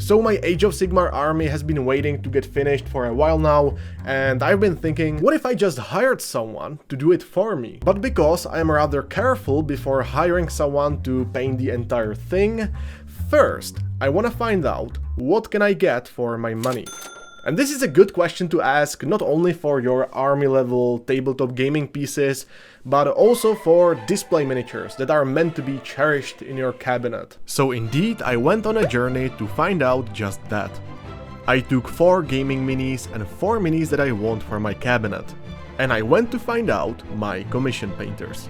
So my Age of Sigmar army has been waiting to get finished for a while now, and I've been thinking, what if I just hired someone to do it for me? But because I'm rather careful before hiring someone to paint the entire thing, first I want to find out what can I get for my money. And this is a good question to ask not only for your army level tabletop gaming pieces, but also for display miniatures that are meant to be cherished in your cabinet. So indeed, I went on a journey to find out just that. I took 4 gaming minis and 4 minis that I want for my cabinet. And I went to find out my commission painters.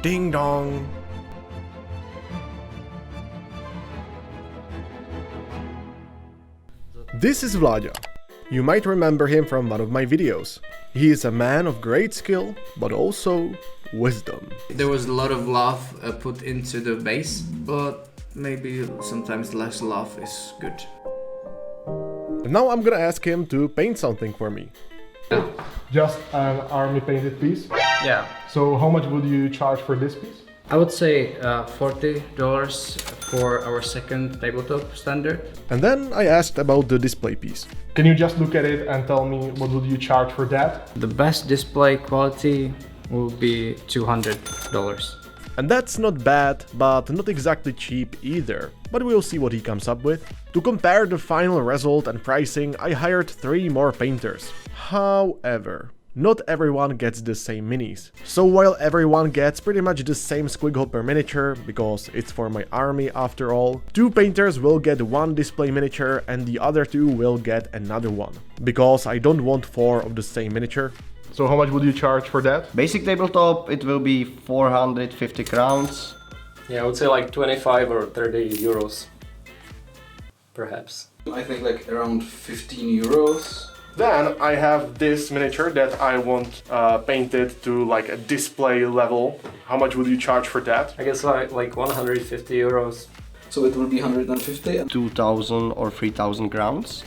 Ding dong! This is Vladia. You might remember him from one of my videos. He is a man of great skill, but also wisdom. There was a lot of love put into the base, but maybe sometimes less love is good. And now I'm gonna ask him to paint something for me. Just an army painted piece? Yeah. So how much would you charge for this piece? I would say $40 for our second tabletop standard. And then I asked about the display piece. Can you just look at it and tell me what would you charge for that? The best display quality will be $200. And that's not bad, but not exactly cheap either. But we'll see what he comes up with. To compare the final result and pricing, I hired 3 more painters. However, not everyone gets the same minis. So while everyone gets pretty much the same squighopper miniature, because it's for my army after all, 2 painters will get 1 display miniature and the other 2 will get another one. Because I don't want 4 of the same miniature. So how much would you charge for that? Basic tabletop, it will be 450 crowns. Yeah, I would say like 25 or 30 euros, perhaps. I think like around 15 euros. Then I have this miniature that I want painted to like a display level. How much would you charge for that? I guess like 150 euros. So it will be 150. 2000 or 3000 crowns.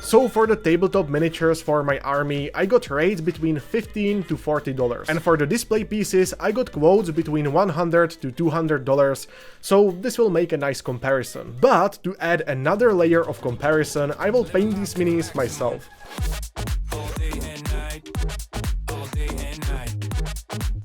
So for the tabletop miniatures for my army, I got rates between $15 to $40. And for the display pieces, I got quotes between $100 to $200. So this will make a nice comparison. But to add another layer of comparison, I will paint these minis myself.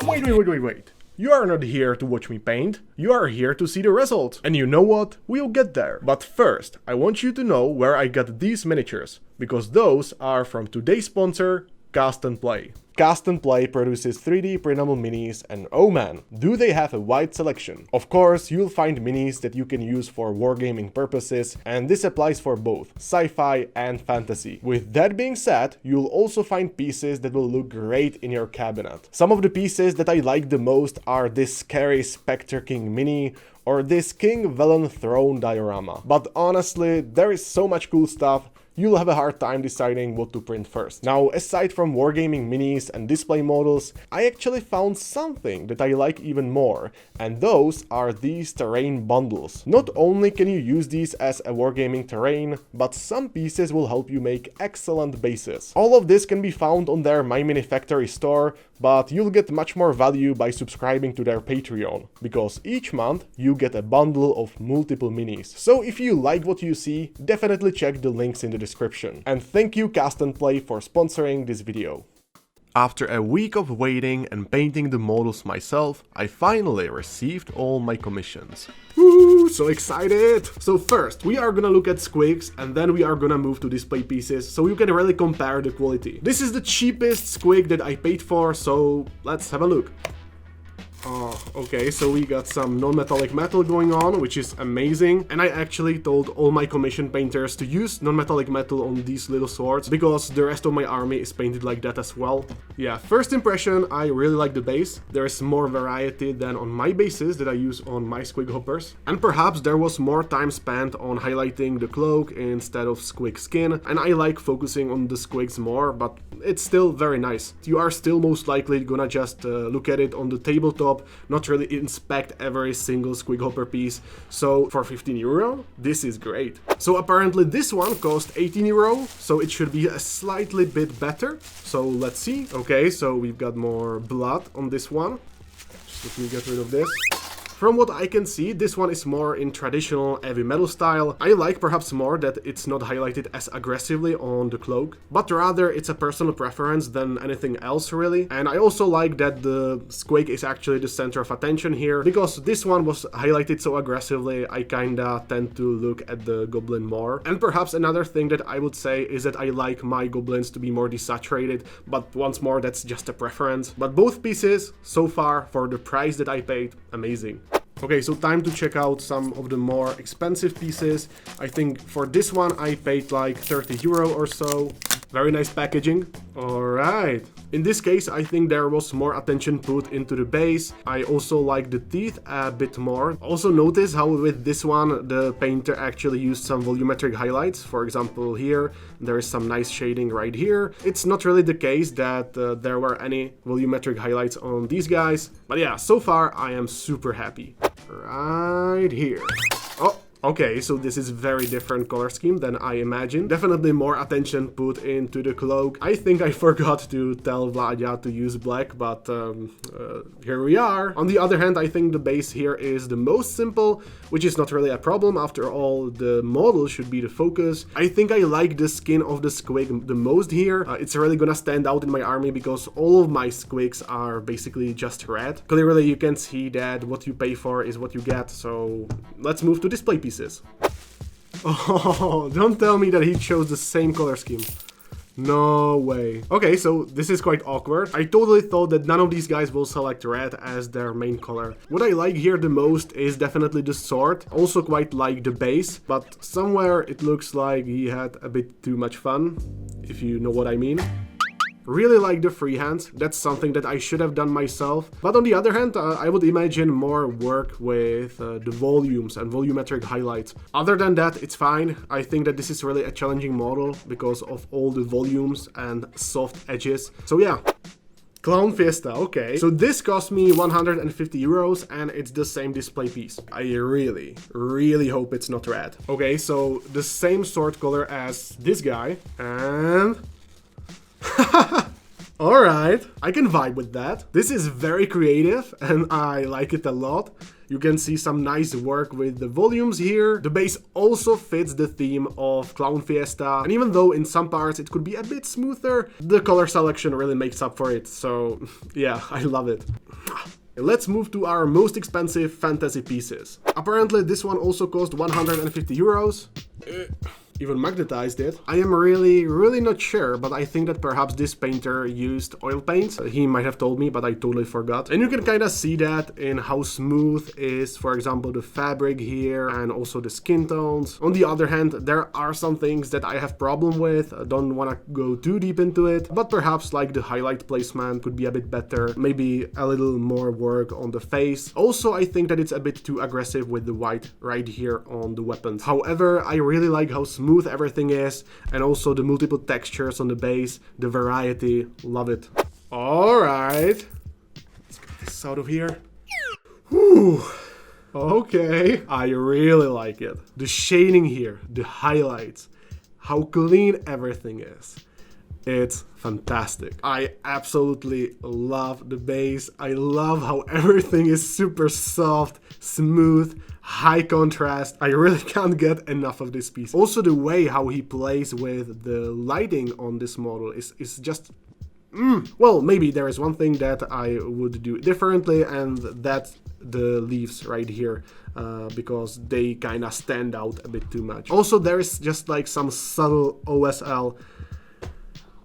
Wait. You are not here to watch me paint, you are here to see the result. And you know what? We'll get there. But first, I want you to know where I got these miniatures, because those are from today's sponsor, Cast and Play. Cast and Play produces 3D printable minis, and oh man, do they have a wide selection. Of course, you'll find minis that you can use for wargaming purposes, and this applies for both sci-fi and fantasy. With that being said, you'll also find pieces that will look great in your cabinet. Some of the pieces that I like the most are this scary Spectre King mini, or this King Velen throne diorama. But honestly, there is so much cool stuff, you'll have a hard time deciding what to print first. Now, aside from wargaming minis and display models, I actually found something that I like even more, and those are these terrain bundles. Not only can you use these as a wargaming terrain, but some pieces will help you make excellent bases. All of this can be found on their My Mini Factory store, but you'll get much more value by subscribing to their Patreon, because each month you get a bundle of multiple minis. So if you like what you see, definitely check the links in the description. And thank you Cast and Play for sponsoring this video. After a week of waiting and painting the models myself, I finally received all my commissions. Woo, so excited! So first, we are gonna look at squigs, and then we are gonna move to display pieces, so you can really compare the quality. This is the cheapest squig that I paid for, so let's have a look. Oh, okay, so we got some non-metallic metal going on, which is amazing. And I actually told all my commission painters to use non-metallic metal on these little swords, because the rest of my army is painted like that as well. Yeah, first impression, I really like the base. There is more variety than on my bases that I use on my squig hoppers. And perhaps there was more time spent on highlighting the cloak instead of squig skin, and I like focusing on the squigs more, but it's still very nice. You are still most likely gonna just look at it on the tabletop shop, not really inspect every single squig hopper piece. So for 15 euro, this is great. So apparently this one cost 18 euro, so it should be a slightly bit better. So let's see. Okay, so we've got more blood on this one. Just let me get rid of this. From what I can see, this one is more in traditional heavy metal style. I like perhaps more that it's not highlighted as aggressively on the cloak, but rather it's a personal preference than anything else really. And I also like that the squig is actually the center of attention here, because this one was highlighted so aggressively, I kinda tend to look at the goblin more. And perhaps another thing that I would say is that I like my goblins to be more desaturated, but once more, that's just a preference. But both pieces, so far, for the price that I paid, amazing. Okay, so time to check out some of the more expensive pieces. I think for this one I paid like 30 euro or so. Very nice packaging. Alright. In this case, I think there was more attention put into the base. I also like the teeth a bit more. Also notice how with this one, the painter actually used some volumetric highlights. For example, here, there is some nice shading right here. It's not really the case that there were any volumetric highlights on these guys. But yeah, so far I am super happy. Right here. Oh. Okay, so this is very different color scheme than I imagined. Definitely more attention put into the cloak. I think I forgot to tell Vladia to use black, but here we are. On the other hand, I think the base here is the most simple, which is not really a problem. After all, the model should be the focus. I think I like the skin of the squig the most here. It's really gonna stand out in my army because all of my squigs are basically just red. Clearly, you can see that what you pay for is what you get, so let's move to display pieces. Oh, don't tell me that he chose the same color scheme. No way. Okay, so this is quite awkward. I totally thought that none of these guys will select red as their main color. What I like here the most is definitely the sword. Also quite like the base, but somewhere it looks like he had a bit too much fun, if you know what I mean. Really like the freehands, that's something that I should have done myself. But on the other hand, I would imagine more work with the volumes and volumetric highlights. Other than that, it's fine. I think that this is really a challenging model because of all the volumes and soft edges. So yeah. Clown Fiesta, okay. So this cost me 150 euros and it's the same display piece. I really hope it's not red. Okay, so the same sword color as this guy and... Alright, I can vibe with that. This is very creative and I like it a lot. You can see some nice work with the volumes here. The base also fits the theme of Clown Fiesta, and even though in some parts it could be a bit smoother, the color selection really makes up for it. So yeah, I love it. Let's move to our most expensive fantasy pieces. Apparently this one also cost 150 euros. Even magnetized it. I am really not sure, but I think that perhaps this painter used oil paints. He might have told me, but I totally forgot. And you can kind of see that in how smooth is, for example, the fabric here and also the skin tones. On the other hand, there are some things that I have problem with. I don't want to go too deep into it, but perhaps like the highlight placement could be a bit better. Maybe a little more work on the face. Also, I think that it's a bit too aggressive with the white right here on the weapons. However, I really like how smooth everything is, and also the multiple textures on the base, the variety, love it. Alright, let's get this out of here. Whew. Okay, I really like it. The shading here, the highlights, how clean everything is. It's fantastic. I absolutely love the base. I love how everything is super soft, smooth, high contrast. I really can't get enough of this piece. Also the way how he plays with the lighting on this model is just... Well, maybe there is one thing that I would do differently, and that's the leaves right here, because they kind of stand out a bit too much. Also, there is just like some subtle OSL.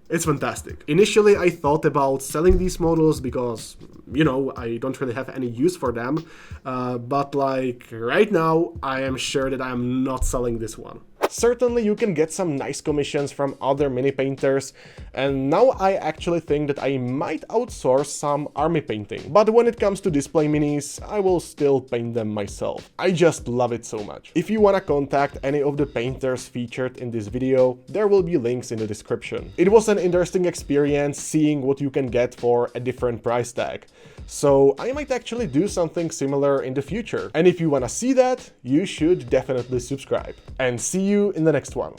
It's fantastic. Initially, I thought about selling these models because, you know, I don't really have any use for them. But like right now, I am sure that I am not selling this one. Certainly you can get some nice commissions from other mini painters, and now I actually think that I might outsource some army painting. But when it comes to display minis, I will still paint them myself. I just love it so much. If you wanna contact any of the painters featured in this video, there will be links in the description. It was an interesting experience seeing what you can get for a different price tag. So I might actually do something similar in the future. And if you wanna see that, you should definitely subscribe. And see you in the next one.